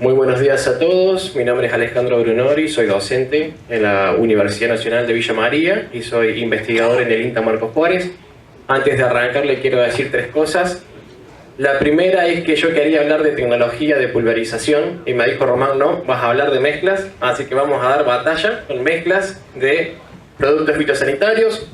Muy buenos días a todos, mi nombre es Alejandro Brunori, soy docente en la Universidad Nacional de Villa María y soy investigador en el INTA Marcos Juárez. Antes de arrancar le quiero decir tres cosas. La primera es que yo quería hablar de tecnología de pulverización y me dijo Román, no, vas a hablar de mezclas, así que vamos a dar batalla con mezclas de productos fitosanitarios.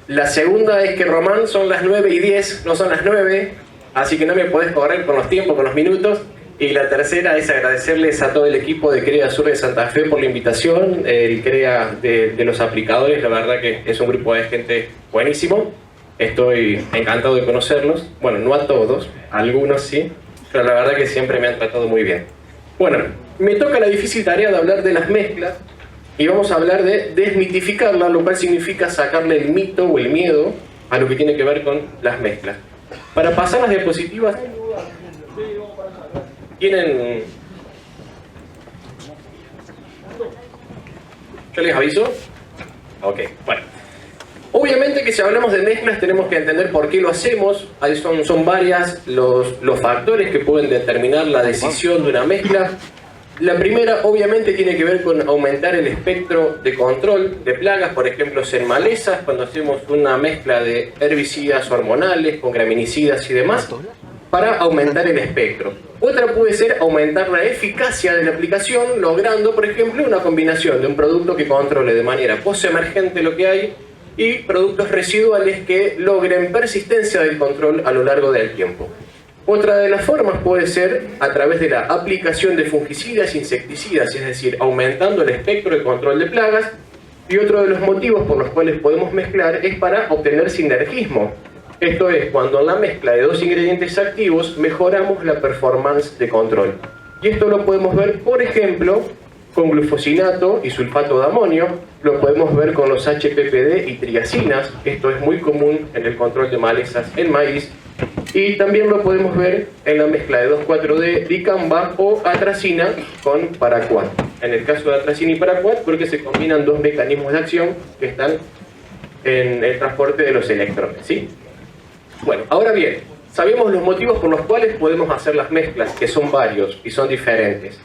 La segunda es que Román son las 9:10, no son las 9, así que no me podés correr con los tiempos, con los minutos. Y la tercera es agradecerles a todo el equipo de CREA Sur de Santa Fe por la invitación, el CREA de los aplicadores, la verdad que es un grupo de gente buenísimo. Estoy encantado de conocerlos. Bueno, no a todos, a algunos sí, pero la verdad que siempre me han tratado muy bien. Bueno, me toca la difícil tarea de hablar de las mezclas y vamos a hablar de desmitificarla, lo cual significa sacarle el mito o el miedo a lo que tiene que ver con las mezclas. Para pasar las diapositivas, ¿tienen? ¿Yo les aviso? Ok, bueno. Obviamente que si hablamos de mezclas tenemos que entender por qué lo hacemos. Ahí son varias los factores que pueden determinar la decisión de una mezcla. La primera obviamente tiene que ver con aumentar el espectro de control de plagas, por ejemplo en malezas, cuando hacemos una mezcla de herbicidas hormonales con graminicidas y demás, para aumentar el espectro. Otra puede ser aumentar la eficacia de la aplicación, logrando por ejemplo una combinación de un producto que controle de manera postemergente lo que hay y productos residuales que logren persistencia del control a lo largo del tiempo. Otra de las formas puede ser a través de la aplicación de fungicidas e insecticidas, es decir, aumentando el espectro de control de plagas. Y otro de los motivos por los cuales podemos mezclar es para obtener sinergismo. Esto es cuando en la mezcla de dos ingredientes activos mejoramos la performance de control. Y esto lo podemos ver, por ejemplo, con glufosinato y sulfato de amonio, lo podemos ver con los HPPD y triacinas, esto es muy común en el control de malezas en maíz, y también lo podemos ver en la mezcla de 2,4-D, dicamba o atracina con paraquat. En el caso de atracina y paraquat, porque se combinan dos mecanismos de acción que están en el transporte de los electrones, ¿sí? Bueno, ahora bien, sabemos los motivos por los cuales podemos hacer las mezclas, que son varios y son diferentes.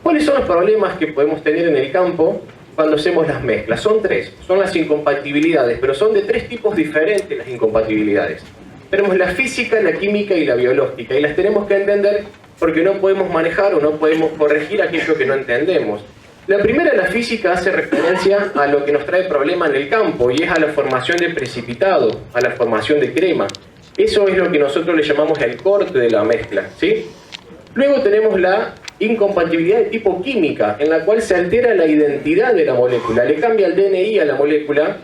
¿Cuáles son los problemas que podemos tener en el campo cuando hacemos las mezclas? Son tres, son las incompatibilidades, pero son de tres tipos diferentes las incompatibilidades. Tenemos la física, la química y la biológica, y las tenemos que entender porque no podemos manejar o no podemos corregir aquello que no entendemos. La primera, la física, hace referencia a lo que nos trae problema en el campo, y es a la formación de precipitado, a la formación de crema. Eso es lo que nosotros le llamamos el corte de la mezcla, ¿sí? Luego tenemos la incompatibilidad de tipo química, en la cual se altera la identidad de la molécula, le cambia el DNI a la molécula,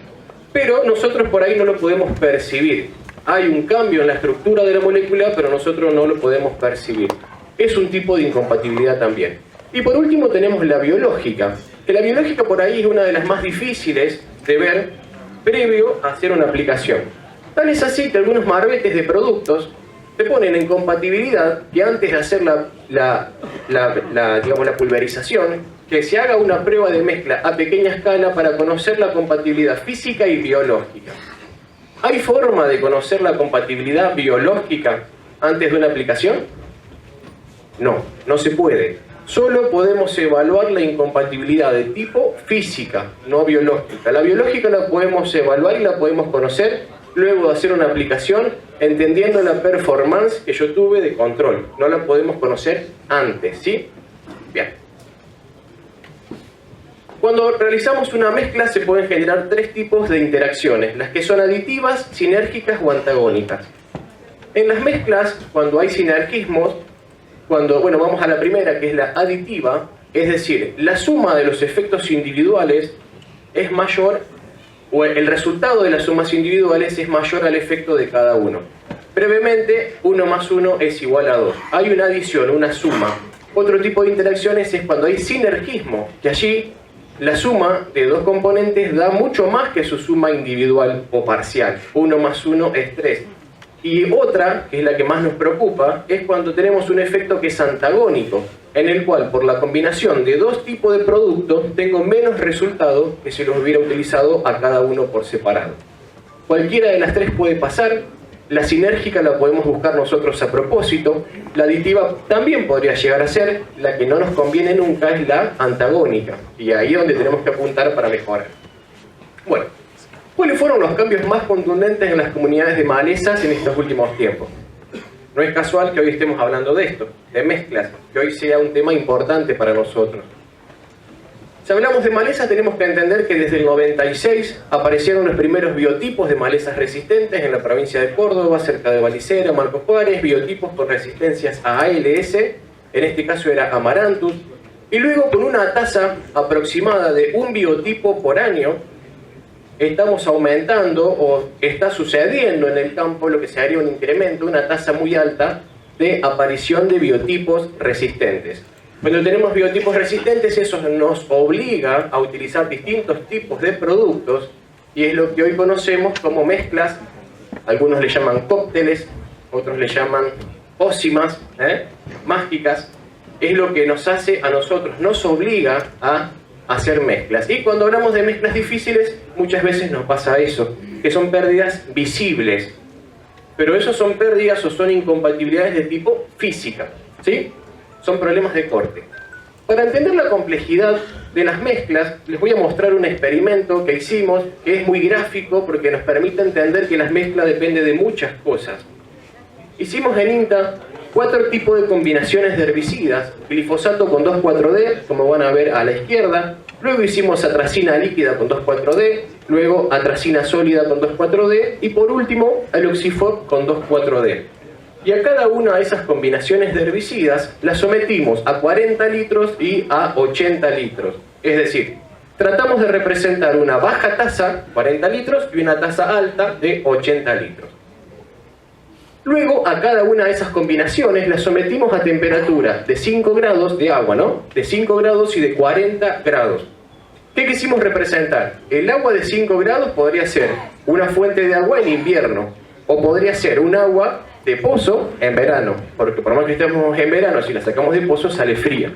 pero nosotros por ahí no lo podemos percibir. Hay un cambio en la estructura de la molécula, pero nosotros no lo podemos percibir. Es un tipo de incompatibilidad también. Y por último tenemos la biológica, que la biológica por ahí es una de las más difíciles de ver previo a hacer una aplicación. Tal es así que algunos marbetes de productos se ponen en compatibilidad que antes de hacer la pulverización, que se haga una prueba de mezcla a pequeña escala para conocer la compatibilidad física y biológica. ¿Hay forma de conocer la compatibilidad biológica antes de una aplicación? No, no se puede. Solo podemos evaluar la incompatibilidad de tipo física, no biológica. La biológica la podemos evaluar y la podemos conocer luego de hacer una aplicación, entendiendo la performance que yo tuve de control. No la podemos conocer antes, ¿sí? Bien. Cuando realizamos una mezcla se pueden generar tres tipos de interacciones, las que son aditivas, sinérgicas o antagónicas. En las mezclas, cuando hay sinergismos, vamos a la primera, que es la aditiva, es decir, la suma de los efectos individuales es mayor, o el resultado de las sumas individuales es mayor al efecto de cada uno. Brevemente, 1 más 1 es igual a 2. Hay una adición, una suma. Otro tipo de interacciones es cuando hay sinergismo, que allí la suma de dos componentes da mucho más que su suma individual o parcial. 1 más 1 es 3. Y otra, que es la que más nos preocupa, es cuando tenemos un efecto que es antagónico, en el cual por la combinación de dos tipos de productos tengo menos resultado que si los hubiera utilizado a cada uno por separado. Cualquiera de las tres puede pasar. La sinérgica la podemos buscar nosotros a propósito. La aditiva también podría llegar a ser. La que no nos conviene nunca es la antagónica. Y ahí es donde tenemos que apuntar para mejorar. Bueno, ¿cuáles fueron los cambios más contundentes en las comunidades de malezas en estos últimos tiempos? No es casual que hoy estemos hablando de esto, de mezclas, que hoy sea un tema importante para nosotros. Si hablamos de malezas, tenemos que entender que desde el 96 aparecieron los primeros biotipos de malezas resistentes en la provincia de Córdoba, cerca de Valicera, Marcos Juárez, biotipos con resistencias a ALS, en este caso era Amaranthus, y luego con una tasa aproximada de un biotipo por año, estamos aumentando, o está sucediendo en el campo lo que se haría un incremento, una tasa muy alta de aparición de biotipos resistentes. Cuando tenemos biotipos resistentes, eso nos obliga a utilizar distintos tipos de productos, y es lo que hoy conocemos como mezclas. Algunos le llaman cócteles, otros le llaman pócimas, mágicas. Es lo que nos hace a nosotros, nos obliga a hacer mezclas. Y cuando hablamos de mezclas difíciles, muchas veces nos pasa eso, que son pérdidas visibles. Pero eso son pérdidas o son incompatibilidades de tipo física, ¿sí? Son problemas de corte. Para entender la complejidad de las mezclas, les voy a mostrar un experimento que hicimos, que es muy gráfico porque nos permite entender que las mezclas dependen de muchas cosas. Hicimos en INTA 4 tipos de combinaciones de herbicidas: glifosato con 2,4-D, como van a ver a la izquierda. Luego hicimos atracina líquida con 2,4-D, luego atracina sólida con 2,4-D y por último aloxifop con 2,4-D. Y a cada una de esas combinaciones de herbicidas las sometimos a 40 litros y a 80 litros. Es decir, tratamos de representar una baja tasa, 40 litros, y una tasa alta de 80 litros. Luego, a cada una de esas combinaciones las sometimos a temperatura de 5 grados de agua, ¿no? De 5 grados y de 40 grados. ¿Qué quisimos representar? El agua de 5 grados podría ser una fuente de agua en invierno, o podría ser un agua de pozo en verano, porque por más que estemos en verano, si la sacamos de pozo sale fría.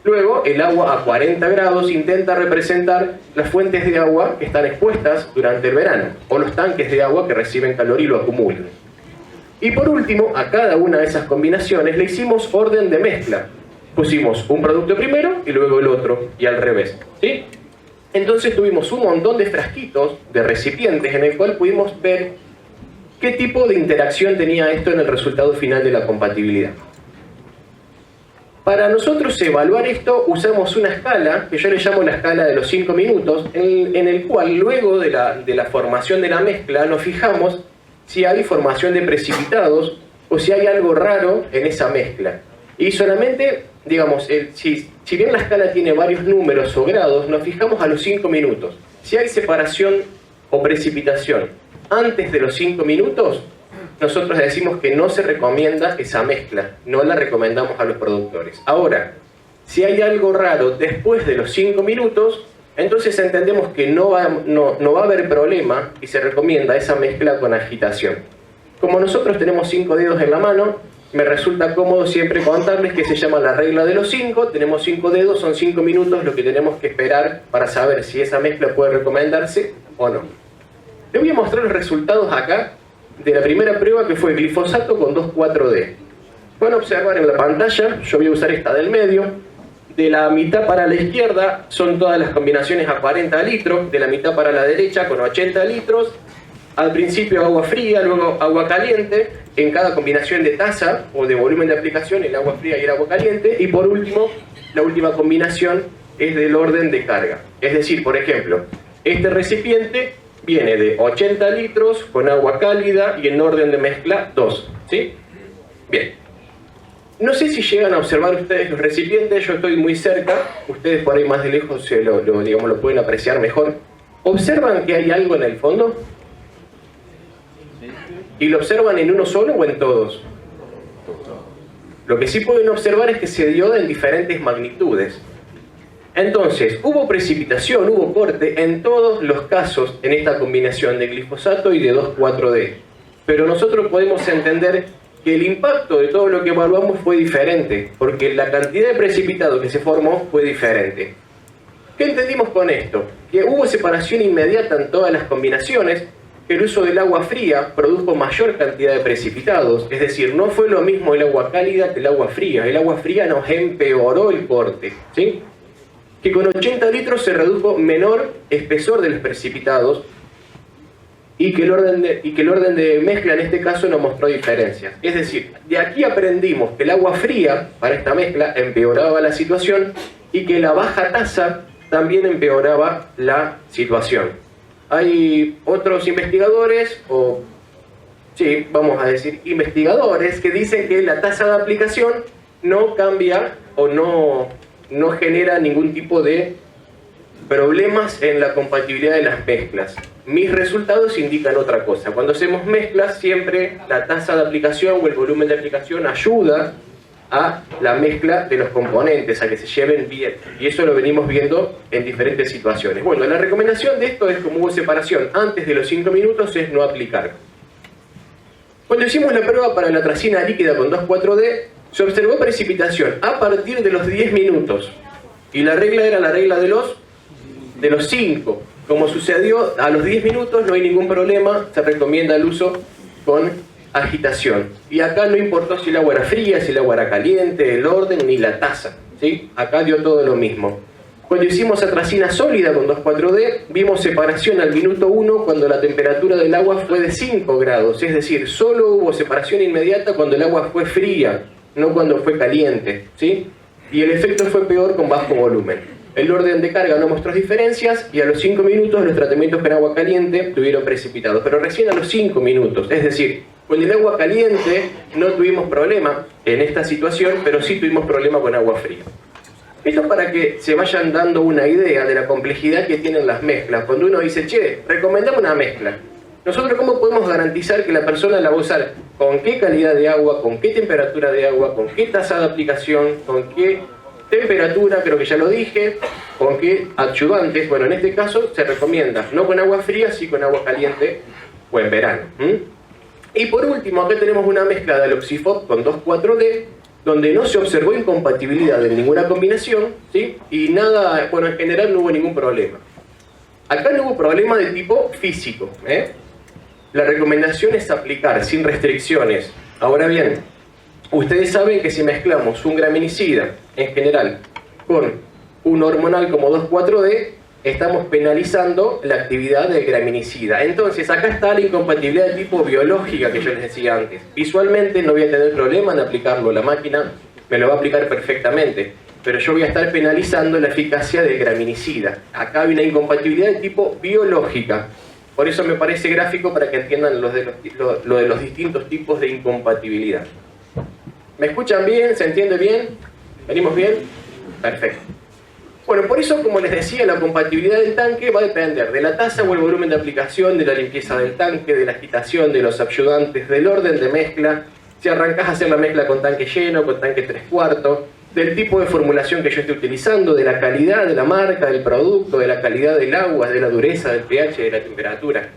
Luego, el agua a 40 grados intenta representar las fuentes de agua que están expuestas durante el verano, o los tanques de agua que reciben calor y lo acumulan. Y por último, a cada una de esas combinaciones le hicimos orden de mezcla. Pusimos un producto primero y luego el otro, y al revés, ¿sí? Entonces tuvimos un montón de frasquitos, de recipientes, en el cual pudimos ver qué tipo de interacción tenía esto en el resultado final de la compatibilidad. Para nosotros evaluar esto usamos una escala, que yo le llamo la escala de los 5 minutos, en el cual luego de la formación de la mezcla nos fijamos si hay formación de precipitados o si hay algo raro en esa mezcla. Y solamente, digamos, si bien la escala tiene varios números o grados, nos fijamos a los 5 minutos. Si hay separación o precipitación antes de los 5 minutos, nosotros decimos que no se recomienda esa mezcla, no la recomendamos a los productores. Ahora, si hay algo raro después de los 5 minutos, entonces entendemos que no va a haber problema y se recomienda esa mezcla con agitación. Como nosotros tenemos 5 dedos en la mano, me resulta cómodo siempre contarles que se llama la regla de los 5. Tenemos 5 dedos, son 5 minutos lo que tenemos que esperar para saber si esa mezcla puede recomendarse o no. Les voy a mostrar los resultados acá de la primera prueba, que fue glifosato con 2,4-D. Pueden observar en la pantalla, yo voy a usar esta del medio. De la mitad para la izquierda son todas las combinaciones a 40 litros, de la mitad para la derecha con 80 litros. Al principio agua fría, luego agua caliente, en cada combinación de tasa o de volumen de aplicación, el agua fría y el agua caliente. Y por último, la última combinación es del orden de carga. Es decir, por ejemplo, este recipiente viene de 80 litros con agua cálida y en orden de mezcla 2, ¿sí? Bien. No sé si llegan a observar ustedes los recipientes, yo estoy muy cerca, ustedes por ahí más de lejos lo pueden apreciar mejor. ¿Observan que hay algo en el fondo? ¿Y lo observan en uno solo o en todos? Lo que sí pueden observar es que se dio en diferentes magnitudes. Entonces, hubo precipitación, hubo corte en todos los casos en esta combinación de glifosato y de 2,4-D. Pero nosotros podemos entender que el impacto de todo lo que evaluamos fue diferente, porque la cantidad de precipitado que se formó fue diferente. ¿Qué entendimos con esto? Que hubo separación inmediata en todas las combinaciones, que el uso del agua fría produjo mayor cantidad de precipitados, es decir, no fue lo mismo el agua cálida que el agua fría. El agua fría nos empeoró el corte, ¿sí? Que con 80 litros se redujo menor espesor de los precipitados y que el orden de mezcla en este caso no mostró diferencias. Es decir, de aquí aprendimos que el agua fría para esta mezcla empeoraba la situación y que la baja tasa también empeoraba la situación. Hay otros investigadores, vamos a decir investigadores, que dicen que la tasa de aplicación no cambia o no genera ningún tipo de problemas en la compatibilidad de las mezclas. Mis resultados indican otra cosa. Cuando hacemos mezclas, siempre la tasa de aplicación o el volumen de aplicación ayuda a la mezcla de los componentes, a que se lleven bien. Y eso lo venimos viendo en diferentes situaciones. Bueno, la recomendación de esto es, como hubo separación antes de los 5 minutos, es no aplicar. Cuando hicimos la prueba para la atracina líquida con 2,4-D, se observó precipitación a partir de los 10 minutos. Y la regla era la regla de los 5. Como sucedió a los 10 minutos, no hay ningún problema, se recomienda el uso con agitación. Y acá no importó si el agua era fría, si el agua era caliente, el orden ni la tasa, ¿sí? Acá dio todo lo mismo. Cuando hicimos atracina sólida con 2,4-D, vimos separación al minuto 1 cuando la temperatura del agua fue de 5 grados. Es decir, solo hubo separación inmediata cuando el agua fue fría, no cuando fue caliente, ¿sí? Y el efecto fue peor con bajo volumen. El orden de carga no mostró diferencias y a los 5 minutos los tratamientos con agua caliente tuvieron precipitados. Pero recién a los 5 minutos, es decir, con el agua caliente no tuvimos problema en esta situación, pero sí tuvimos problema con agua fría. Esto es para que se vayan dando una idea de la complejidad que tienen las mezclas. Cuando uno dice, che, recomendame una mezcla, nosotros ¿cómo podemos garantizar que la persona la va a usar? ¿Con qué calidad de agua? ¿Con qué temperatura de agua? ¿Con qué tasa de aplicación? ¿Con qué temperatura? Creo que ya lo dije. ¿Con qué adyuvantes? Bueno, en este caso se recomienda no con agua fría, sí con agua caliente o en verano. Y por último, acá tenemos una mezcla de aloxifop con 2,4-D, donde no se observó incompatibilidad en ninguna combinación, ¿sí? Y nada, bueno, en general no hubo ningún problema. Acá no hubo problema de tipo físico, La recomendación es aplicar sin restricciones. Ahora bien, ustedes saben que si mezclamos un graminicida, en general, con un hormonal como 2,4-D, estamos penalizando la actividad del graminicida. Entonces, acá está la incompatibilidad de tipo biológica que yo les decía antes. Visualmente no voy a tener problema en aplicarlo. La máquina me lo va a aplicar perfectamente. Pero yo voy a estar penalizando la eficacia del graminicida. Acá hay una incompatibilidad de tipo biológica. Por eso me parece gráfico para que entiendan lo de los distintos tipos de incompatibilidad. ¿Me escuchan bien? ¿Se entiende bien? ¿Venimos bien? Perfecto. Bueno, por eso, como les decía, la compatibilidad del tanque va a depender de la tasa o el volumen de aplicación, de la limpieza del tanque, de la agitación, de los ayudantes, del orden de mezcla, si arrancás a hacer la mezcla con tanque lleno, con tanque 3/4, del tipo de formulación que yo esté utilizando, de la calidad de la marca, del producto, de la calidad del agua, de la dureza, del pH, de la temperatura.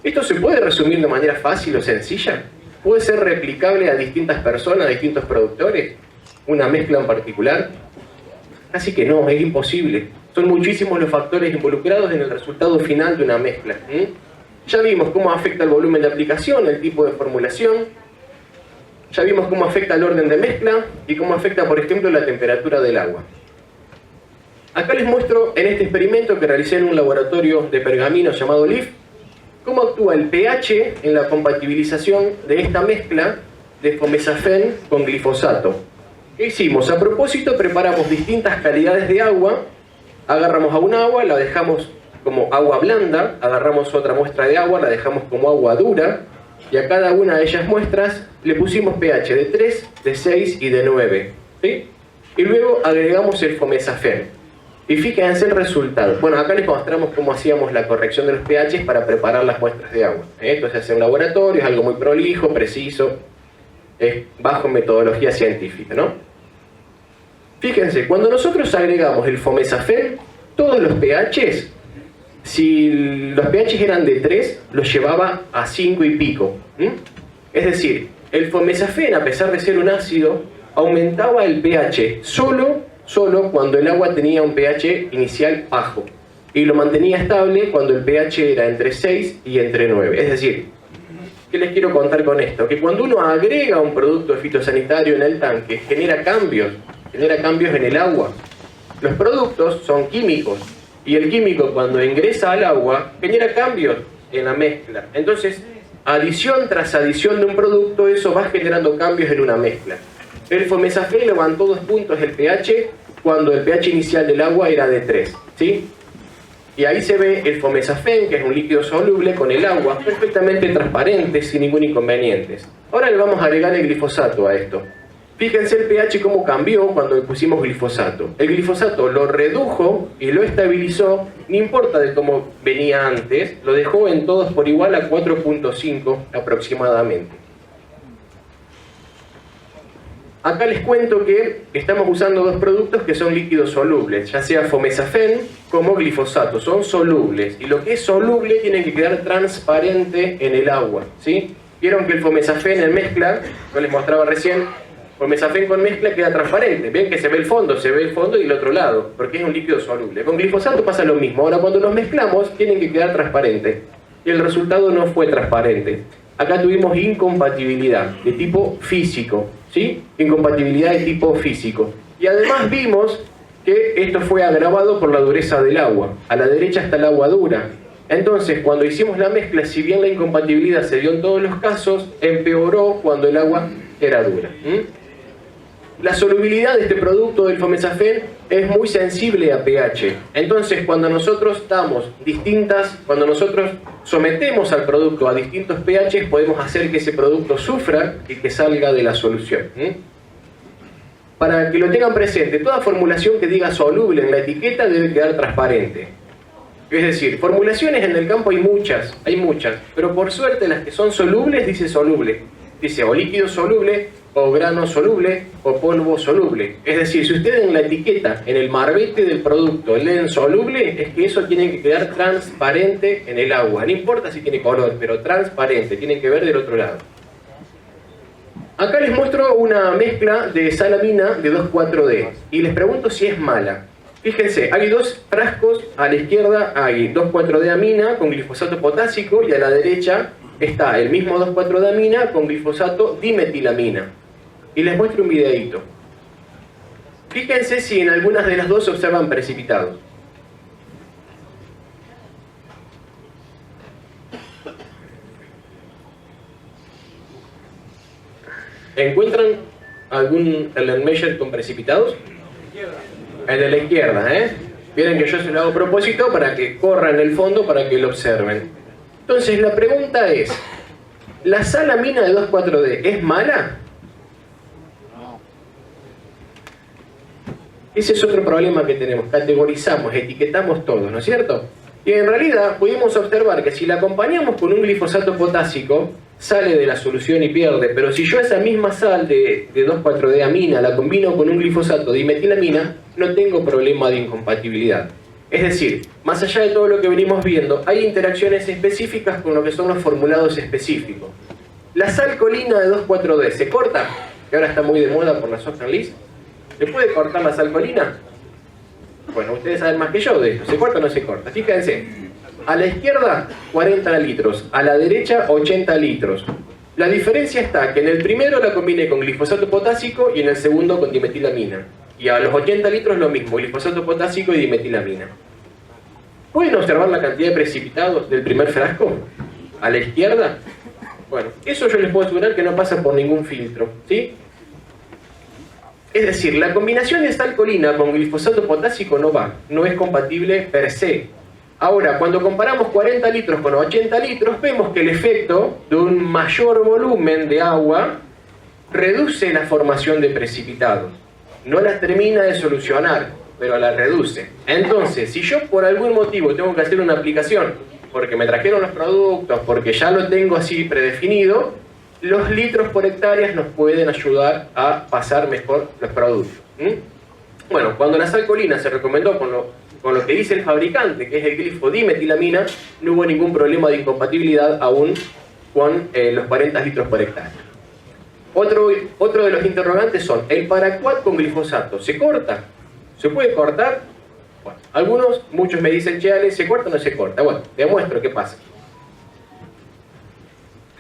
¿Esto se puede resumir de manera fácil o sencilla? ¿Puede ser replicable a distintas personas, a distintos productores? ¿Una mezcla en particular? Casi que no, es imposible. Son muchísimos los factores involucrados en el resultado final de una mezcla. Ya vimos cómo afecta el volumen de aplicación, el tipo de formulación. Ya vimos cómo afecta el orden de mezcla y cómo afecta, por ejemplo, la temperatura del agua. Acá les muestro en este experimento que realicé en un laboratorio de Pergamino llamado LIF, cómo actúa el pH en la compatibilización de esta mezcla de fomesafen con glifosato. ¿Qué hicimos? A propósito, preparamos distintas calidades de agua, agarramos a un agua, la dejamos como agua blanda, agarramos otra muestra de agua, la dejamos como agua dura, y a cada una de ellas muestras le pusimos pH de 3, de 6 y de 9, ¿sí? Y luego agregamos el fomesafen. Y fíjense el resultado. Bueno, acá les mostramos cómo hacíamos la corrección de los pHs para preparar las muestras de agua. Esto se hace en laboratorio, es algo muy prolijo, preciso, es bajo metodología científica, ¿no? Fíjense, cuando nosotros agregamos el fomesafen, todos los pHs, si los pHs eran de 3, los llevaba a 5 y pico. Es decir, el fomesafen, a pesar de ser un ácido, aumentaba el pH solo cuando el agua tenía un pH inicial bajo. y lo mantenía estable cuando el pH era entre 6 y entre 9. Es decir, ¿qué les quiero contar con esto? Que cuando uno agrega un producto fitosanitario en el tanque, genera cambios en el agua. Los productos son químicos, y el químico cuando ingresa al agua genera cambios en la mezcla. Entonces, adición tras adición de un producto, eso va generando cambios en una mezcla. El Fomesafen levantó 2 puntos el pH cuando el pH inicial del agua era de 3, ¿sí? Y ahí se ve el Fomesafen, que es un líquido soluble con el agua, perfectamente transparente, sin ningún inconveniente. Ahora le vamos a agregar el glifosato a esto. Fíjense el pH cómo cambió cuando le pusimos glifosato. El glifosato lo redujo y lo estabilizó, no importa de cómo venía antes, lo dejó en todos por igual a 4.5 aproximadamente. Acá les cuento que estamos usando 2 productos que son líquidos solubles, ya sea Fomesafen como glifosato, son solubles. Y lo que es soluble tiene que quedar transparente en el agua, ¿sí? Vieron que el Fomesafen en mezcla, yo les mostraba recién, Fomesafen con mezcla queda transparente. Ven que se ve el fondo y el otro lado, porque es un líquido soluble. Con glifosato pasa lo mismo. Ahora cuando los mezclamos tienen que quedar transparentes. Y el resultado no fue transparente. Acá tuvimos incompatibilidad de tipo físico, ¿sí? Incompatibilidad de tipo físico. Y además vimos que esto fue agravado por la dureza del agua. A la derecha está el agua dura. Entonces, cuando hicimos la mezcla, si bien la incompatibilidad se dio en todos los casos, empeoró cuando el agua era dura. La solubilidad de este producto del Fomesafen es muy sensible a pH. Entonces, cuando nosotros sometemos al producto a distintos pH, podemos hacer que ese producto sufra y que salga de la solución. Para que lo tengan presente, toda formulación que diga soluble en la etiqueta debe quedar transparente. Es decir, formulaciones en el campo hay muchas, pero por suerte las que son solubles dice soluble. Dice o líquido soluble, o grano soluble, o polvo soluble. Es decir, si ustedes en la etiqueta, en el marbete del producto, leen soluble, es que eso tiene que quedar transparente en el agua. No importa si tiene color, pero transparente, tiene que ver del otro lado. Acá les muestro una mezcla de salamina de 2,4-D y les pregunto si es mala. Fíjense, hay 2 frascos, a la izquierda hay 2,4-D amina con glifosato potásico y a la derecha está el mismo 2,4-D amina con glifosato dimetilamina. Y les muestro un videíto. Fíjense si en algunas de las dos se observan precipitados. ¿Encuentran algún Erlenmeyer con precipitados? El de la izquierda, ¿eh? Miren que yo se lo hago a propósito para que corra en el fondo para que lo observen. Entonces la pregunta es, ¿la salamina de 2,4-D es mala? Ese es otro problema que tenemos, categorizamos, etiquetamos todo, ¿no es cierto? Y en realidad pudimos observar que si la acompañamos con un glifosato potásico, sale de la solución y pierde, pero si yo esa misma sal de 2,4-D amina la combino con un glifosato dimetilamina, no tengo problema de incompatibilidad. Es decir, más allá de todo lo que venimos viendo, hay interacciones específicas con lo que son los formulados específicos. La sal colina de 2,4-D, ¿se corta? Que ahora está muy de moda por la soja lis. ¿Se puede cortar la sal colina? Bueno, ustedes saben más que yo de esto. ¿Se corta o no se corta? Fíjense. A la izquierda, 40 litros. A la derecha, 80 litros. La diferencia está que en el primero la combiné con glifosato potásico y en el segundo con dimetilamina. Y a los 80 litros lo mismo, glifosato potásico y dimetilamina. ¿Pueden observar la cantidad de precipitados del primer frasco? A la izquierda. Bueno, eso yo les puedo asegurar que no pasa por ningún filtro, ¿sí? Es decir, la combinación de sal colina con glifosato potásico no va, no es compatible per se. Ahora, cuando comparamos 40 litros con 80 litros, vemos que el efecto de un mayor volumen de agua reduce la formación de precipitados. No la termina de solucionar, pero la reduce. Entonces, si yo por algún motivo tengo que hacer una aplicación, porque me trajeron los productos, porque ya lo tengo así predefinido, los litros por hectárea nos pueden ayudar a pasar mejor los productos. Bueno, cuando la sal colina se recomendó con lo que dice el fabricante, que es el glifodimetilamina, no hubo ningún problema de incompatibilidad aún con los 40 litros por hectárea. Otro de los interrogantes son, ¿el paraquat con glifosato se corta? ¿Se puede cortar? Bueno, muchos me dicen, che, Ale, ¿se corta o no se corta? Bueno, te muestro qué pasa.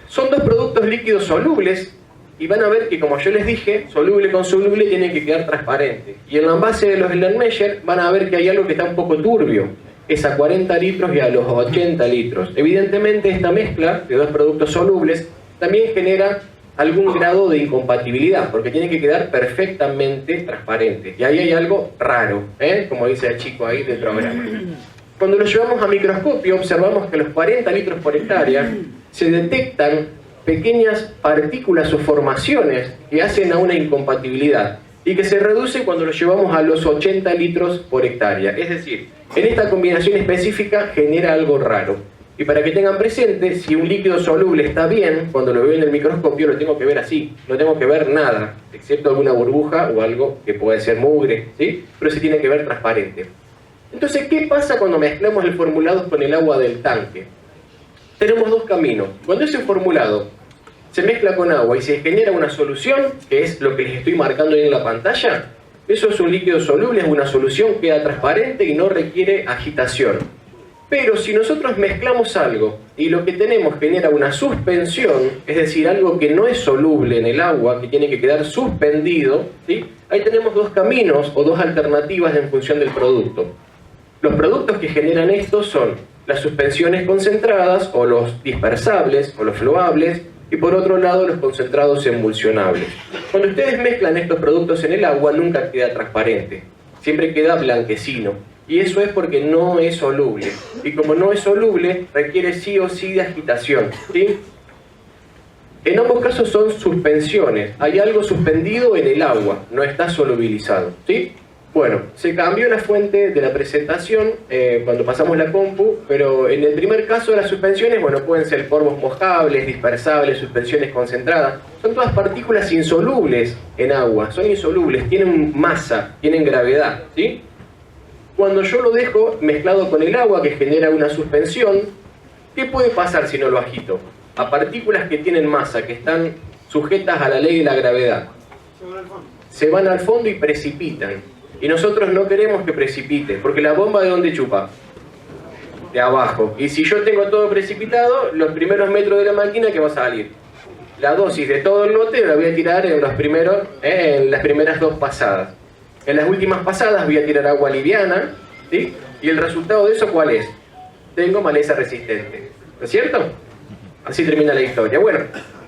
Son dos productos líquidos solubles y van a ver que, como yo les dije, soluble con soluble tienen que quedar transparentes. Y en la envase de los Erlenmeyer van a ver que hay algo que está un poco turbio. Es a 40 litros y a los 80 litros. Evidentemente esta mezcla de dos productos solubles también genera algún grado de incompatibilidad, porque tiene que quedar perfectamente transparente. Y ahí hay algo raro, como dice el chico ahí del programa. Cuando lo llevamos a microscopio, observamos que a los 40 litros por hectárea se detectan pequeñas partículas o formaciones que hacen a una incompatibilidad y que se reduce cuando lo llevamos a los 80 litros por hectárea. Es decir, en esta combinación específica genera algo raro. Y para que tengan presente, si un líquido soluble está bien, cuando lo veo en el microscopio lo tengo que ver así, no tengo que ver nada, excepto alguna burbuja o algo que puede ser mugre, ¿sí? Pero se tiene que ver transparente. Entonces, ¿qué pasa cuando mezclamos el formulado con el agua del tanque? Tenemos dos caminos. Cuando ese formulado se mezcla con agua y se genera una solución, que es lo que les estoy marcando ahí en la pantalla, eso es un líquido soluble, es una solución, queda transparente y no requiere agitación. Pero si nosotros mezclamos algo y lo que tenemos genera una suspensión, es decir, algo que no es soluble en el agua, que tiene que quedar suspendido, ¿sí? Ahí tenemos dos caminos o dos alternativas en función del producto. Los productos que generan esto son las suspensiones concentradas o los dispersables o los floables, y por otro lado los concentrados emulsionables. Cuando ustedes mezclan estos productos en el agua nunca queda transparente, siempre queda blanquecino, y eso es porque no es soluble, y como no es soluble requiere sí o sí de agitación, ¿sí? En ambos casos son suspensiones, hay algo suspendido en el agua, no está solubilizado, ¿sí? Bueno, se cambió la fuente de la presentación cuando pasamos la compu, pero en el primer caso las suspensiones, bueno, pueden ser polvos mojables, dispersables, suspensiones concentradas. Son todas partículas insolubles en agua, son insolubles, tienen masa, tienen gravedad, ¿sí? Cuando yo lo dejo mezclado con el agua que genera una suspensión, ¿qué puede pasar si no lo agito? A partículas que tienen masa, que están sujetas a la ley de la gravedad, se van al fondo y precipitan. Y nosotros no queremos que precipite, porque la bomba ¿de dónde chupa? De abajo. Y si yo tengo todo precipitado, los primeros metros de la máquina, ¿qué va a salir? La dosis de todo el lote la voy a tirar en en las primeras dos pasadas. En las últimas pasadas voy a tirar agua liviana, ¿sí? Y el resultado de eso, ¿cuál es? Tengo maleza resistente. ¿No es cierto? Así termina la historia. Bueno,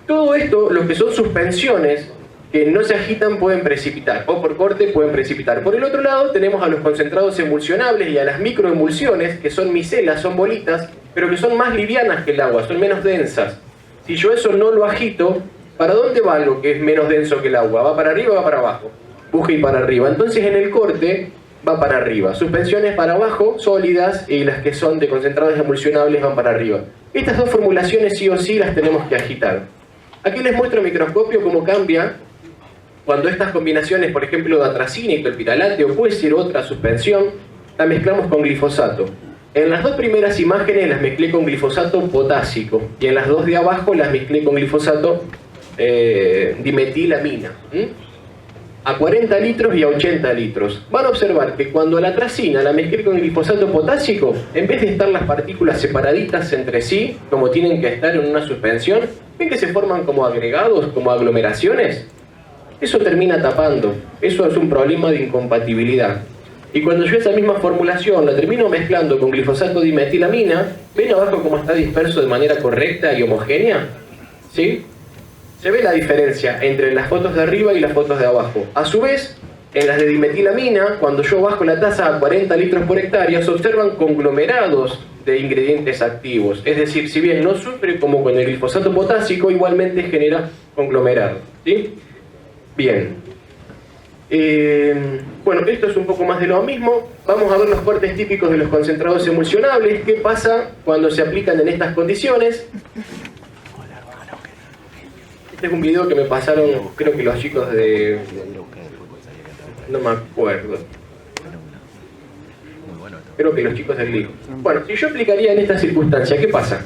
todo esto, lo que son suspensiones, que no se agitan pueden precipitar, o por corte pueden precipitar. Por el otro lado tenemos a los concentrados emulsionables y a las microemulsiones, que son micelas, son bolitas, pero que son más livianas que el agua, son menos densas. Si yo eso no lo agito, ¿para dónde va algo que es menos denso que el agua? ¿Va para arriba o va para abajo? Buje y para arriba. Entonces en el corte va para arriba. Suspensiones para abajo, sólidas, y las que son de concentrados emulsionables van para arriba. Estas dos formulaciones sí o sí las tenemos que agitar. Aquí les muestro el microscopio cómo cambia cuando estas combinaciones, por ejemplo, de atracina y tolpiralate, o puede ser otra suspensión, la mezclamos con glifosato. En las dos primeras imágenes las mezclé con glifosato potásico, y en las dos de abajo las mezclé con glifosato dimetilamina. A 40 litros y a 80 litros. Van a observar que cuando la atracina la mezclé con glifosato potásico, en vez de estar las partículas separaditas entre sí, como tienen que estar en una suspensión, ven que se forman como agregados, como aglomeraciones. Eso termina tapando, eso es un problema de incompatibilidad. Y cuando yo esa misma formulación la termino mezclando con glifosato dimetilamina, ¿ven abajo cómo está disperso de manera correcta y homogénea? ¿Sí? Se ve la diferencia entre las fotos de arriba y las fotos de abajo. A su vez, en las de dimetilamina, cuando yo bajo la tasa a 40 litros por hectárea, se observan conglomerados de ingredientes activos. Es decir, si bien no sufre como con el glifosato potásico, igualmente genera conglomerados, ¿sí? Bien. Bueno, esto es un poco más de lo mismo. Vamos a ver los cortes típicos de los concentrados emulsionables. ¿Qué pasa cuando se aplican en estas condiciones? Este es un video que me pasaron, creo que los chicos de... no me acuerdo. Creo que los chicos del LIC. Bueno, si yo aplicaría en esta circunstancia, ¿qué pasa?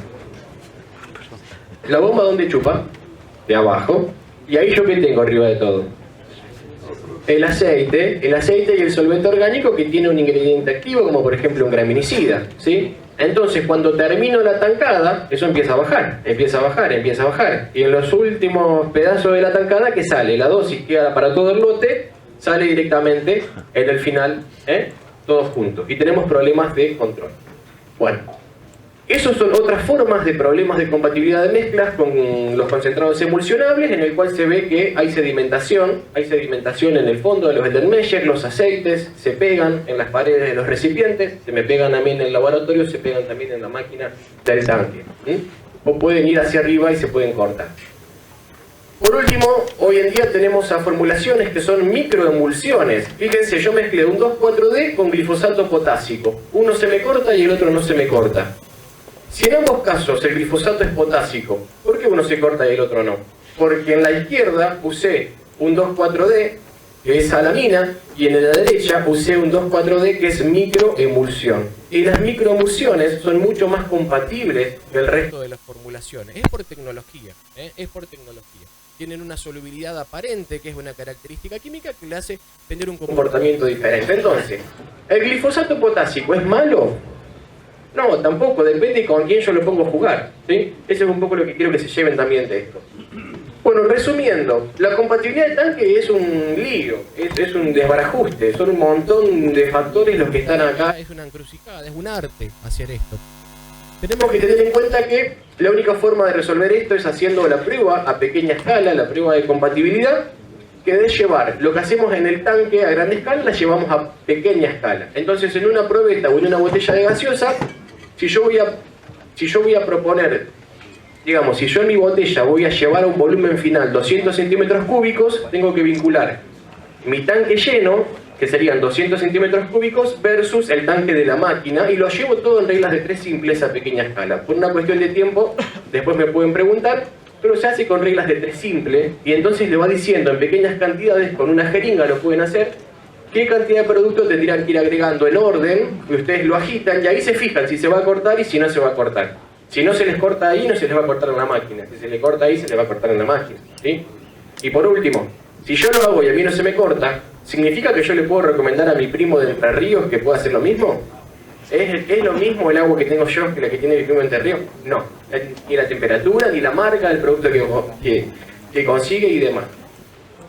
La bomba, ¿dónde chupa? De abajo. Y ahí yo, ¿qué tengo arriba de todo? el aceite y el solvente orgánico que tiene un ingrediente activo, como por ejemplo un graminicida, ¿sí? Entonces, cuando termino la tancada, eso empieza a bajar, empieza a bajar, empieza a bajar. Y en los últimos pedazos de la tancada, ¿qué sale? La dosis queda para todo el lote, sale directamente en el final, todos juntos. Y tenemos problemas de control. Bueno, esos son otras formas de problemas de compatibilidad de mezclas con los concentrados emulsionables, en el cual se ve que hay sedimentación en el fondo de los blender meshers, los aceites se pegan en las paredes de los recipientes, se me pegan también en el laboratorio, se pegan también en la máquina del tanque. O pueden ir hacia arriba y se pueden cortar. Por último, hoy en día tenemos a formulaciones que son microemulsiones. Fíjense, yo mezclé un 2,4-D con glifosato potásico. Uno se me corta y el otro no se me corta. Si en ambos casos el glifosato es potásico, ¿por qué uno se corta y el otro no? Porque en la izquierda usé un 2,4-D, que es alamina, y en la derecha usé un 2,4-D, que es microemulsión. Y las microemulsiones son mucho más compatibles que el resto de las formulaciones. Es por tecnología, es por tecnología. Tienen una solubilidad aparente, que es una característica química que le hace tener un comportamiento diferente. Entonces, ¿el glifosato potásico es malo? No, tampoco, depende con quién yo lo pongo a jugar, ¿sí? Eso es un poco lo que quiero que se lleven también de esto. Bueno, resumiendo, la compatibilidad de tanque es un lío, es un desbarajuste, son un montón de factores los que están acá. Es una encrucijada, es un arte hacer esto. Tenemos que tener en cuenta que la única forma de resolver esto es haciendo la prueba a pequeña escala, la prueba de compatibilidad, que de llevar lo que hacemos en el tanque a gran escala, la llevamos a pequeña escala. Entonces, en una probeta o en una botella de gaseosa, si yo voy a proponer, digamos, si yo en mi botella voy a llevar a un volumen final 200 centímetros cúbicos, tengo que vincular mi tanque lleno, que serían 200 centímetros cúbicos, versus el tanque de la máquina, y lo llevo todo en reglas de 3 simples a pequeña escala. Por una cuestión de tiempo, después me pueden preguntar, pero se hace con reglas de 3 simples, y entonces le va diciendo en pequeñas cantidades, con una jeringa lo pueden hacer, qué cantidad de producto tendrían que ir agregando en orden, y ustedes lo agitan, y ahí se fijan si se va a cortar y si no se va a cortar. Si no se les corta ahí, no se les va a cortar en la máquina. Si se les corta ahí, se les va a cortar en la máquina, ¿sí? Y por último, si yo lo hago y a mí no se me corta, ¿significa que yo le puedo recomendar a mi primo de Entre Ríos que pueda hacer lo mismo? ¿Es lo mismo el agua que tengo yo que la que tiene mi primo de Entre Ríos? No. Ni la temperatura, ni la marca del producto que consigue y demás.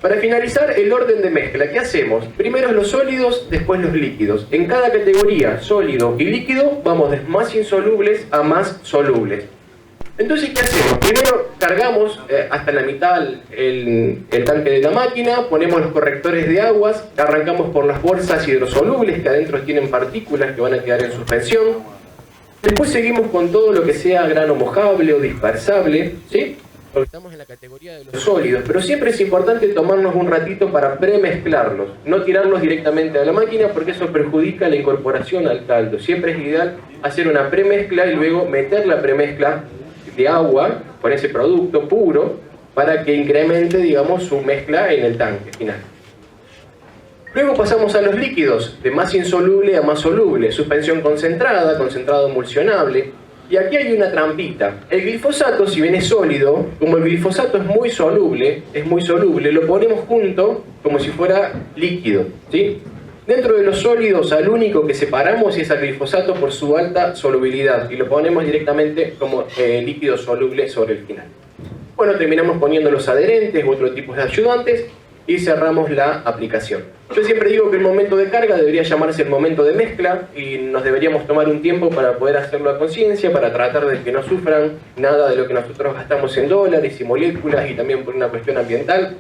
Para finalizar, el orden de mezcla. ¿Qué hacemos? Primero los sólidos, después los líquidos. En cada categoría, sólido y líquido, vamos de más insolubles a más solubles. Entonces, ¿qué hacemos? Primero cargamos hasta la mitad el tanque de la máquina, ponemos los correctores de aguas, arrancamos por las bolsas hidrosolubles que adentro tienen partículas que van a quedar en suspensión. Después seguimos con todo lo que sea grano mojable o dispersable, ¿sí? Porque estamos en la categoría de los sólidos, pero siempre es importante tomarnos un ratito para premezclarlos, no tirarlos directamente a la máquina porque eso perjudica la incorporación al caldo. Siempre es ideal hacer una premezcla y luego meter la premezcla de agua con ese producto puro para que incremente, digamos, su mezcla en el tanque final. Luego pasamos a los líquidos, de más insoluble a más soluble, suspensión concentrada, concentrado emulsionable. Y aquí hay una trampita. El glifosato, si bien es sólido, como el glifosato es muy soluble, lo ponemos junto como si fuera líquido, ¿sí? Dentro de los sólidos, al único que separamos es al glifosato por su alta solubilidad y lo ponemos directamente como líquido soluble sobre el final. Bueno, terminamos poniendo los adherentes u otro tipo de ayudantes y cerramos la aplicación. Yo siempre digo que el momento de carga debería llamarse el momento de mezcla y nos deberíamos tomar un tiempo para poder hacerlo a conciencia, para tratar de que no sufran nada de lo que nosotros gastamos en dólares y moléculas y también por una cuestión ambiental.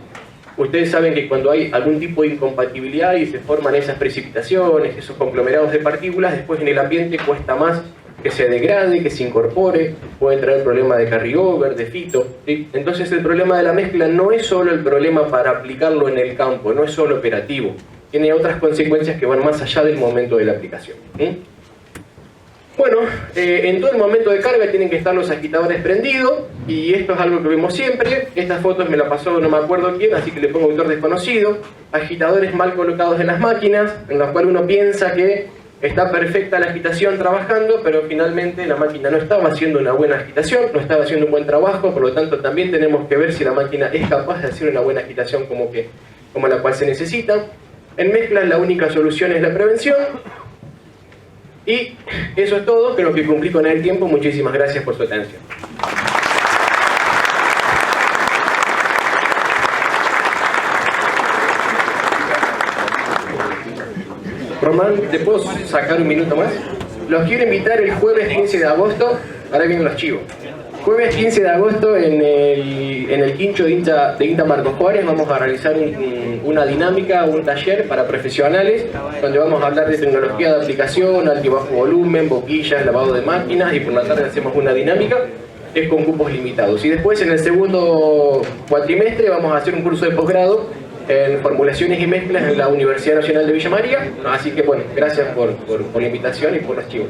Ustedes saben que cuando hay algún tipo de incompatibilidad y se forman esas precipitaciones, esos conglomerados de partículas, después en el ambiente cuesta más que se degrade, que se incorpore, puede traer problemas de carryover, de fito, ¿sí? Entonces el problema de la mezcla no es solo el problema para aplicarlo en el campo, no es solo operativo, tiene otras consecuencias que van más allá del momento de la aplicación, ¿sí? Bueno, en todo el momento de carga tienen que estar los agitadores prendidos y esto es algo que vemos siempre. Estas fotos me la pasó no me acuerdo quién, así que le pongo autor desconocido. Agitadores mal colocados en las máquinas, en las cuales uno piensa que está perfecta la agitación trabajando, pero finalmente la máquina no estaba haciendo una buena agitación, no estaba haciendo un buen trabajo, por lo tanto también tenemos que ver si la máquina es capaz de hacer una buena agitación como que como la cual se necesita. En mezclas la única solución es la prevención. Y eso es todo, creo que cumplí con el tiempo. Muchísimas gracias por su atención. Román, ¿te puedo sacar un minuto más? Los quiero invitar el jueves 15 de agosto, ahora vienen los chivos. Jueves 15 de agosto en el quincho de INTA Marcos Juárez vamos a realizar una dinámica, un taller para profesionales, donde vamos a hablar de tecnología de aplicación, alto y bajo volumen, boquillas, lavado de máquinas, y por la tarde hacemos una dinámica, es con cupos limitados. Y después en el segundo cuatrimestre vamos a hacer un curso de posgrado en formulaciones y mezclas en la Universidad Nacional de Villa María. Así que bueno, gracias por la invitación y por los chivos.